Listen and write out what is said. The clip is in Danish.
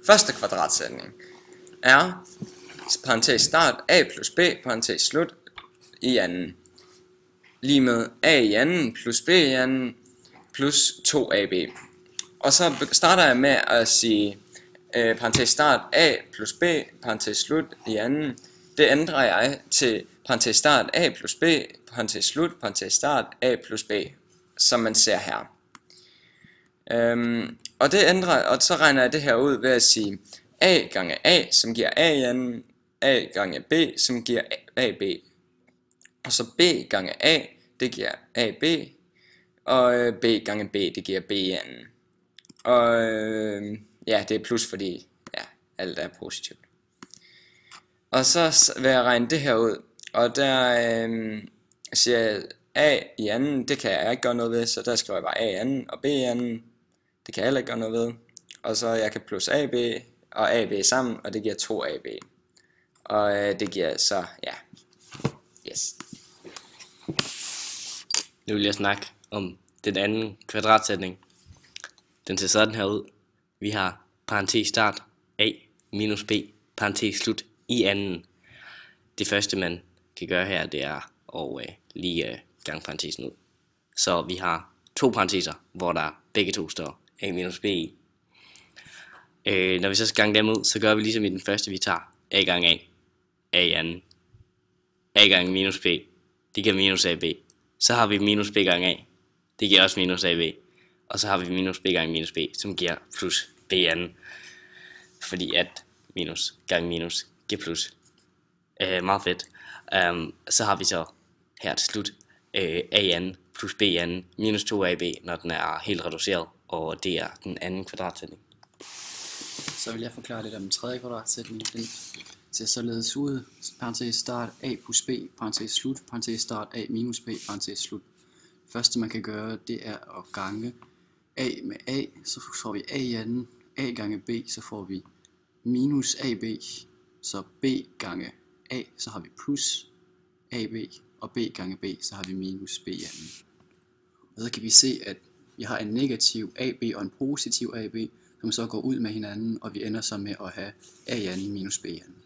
første kvadratsætning er parentes start a plus b parentes slut i anden lige med a i anden plus b i anden plus 2ab. Og så starter jeg med at sige parentes start a plus b parentes slut i anden. Det ændrer jeg til parentes start a plus b parentes slut parentes start a plus b, som man ser her. Og det ændrer, og så regner jeg det her ud ved at sige a gange a, som giver a i anden, a gange b, som giver ab, og så b gange a, det giver ab, og b gange b, det giver b i anden. Og ja, det er plus, fordi ja, alt er positivt. Og så vil jeg regne det her ud, og der siger jeg a i anden, det kan jeg ikke gøre noget ved, så der skriver jeg bare a i anden og b i anden. Det kan jeg heller ikke gøre noget ved. Og så jeg kan plus AB og AB sammen, og det giver 2AB. Og det giver så, ja, yes. Nu vil jeg snakke om den anden kvadratsætning. Den ser sådan her ud. Vi har parentes start A minus B parentes slut i anden. Det første man kan gøre her, det er at lige gange parentesen ud. Så vi har to parenteser, hvor der begge to står a minus b i. Når vi så skal gange dem ud, så gør vi ligesom i den første, vi tager a gange a, a i anden, a gange minus b, det giver minus ab. Så har vi minus b gange a, det giver også minus ab. Og så har vi minus b gange minus b, som giver plus b i anden. Fordi at minus gange minus giver plus. Meget fedt. Så har vi så her til slut a i anden plus b i anden minus 2ab, når den er helt reduceret, og det er den anden kvadratsætning. Så vil jeg forklare lidt om den tredje kvadratsætning. Den ser således ud: parentes start a plus b, parentes slut, parentes start a minus b, parentes slut. Det første man kan gøre, det er at gange a med a, så får vi a i anden, a gange b, så får vi minus ab, så b gange a, så har vi plus ab, og b gange b, så har vi minus b i anden. Og så kan vi se, at vi har en negativ ab og en positiv ab, som så går ud med hinanden, og vi ender så med at have a i anden minus b i anden.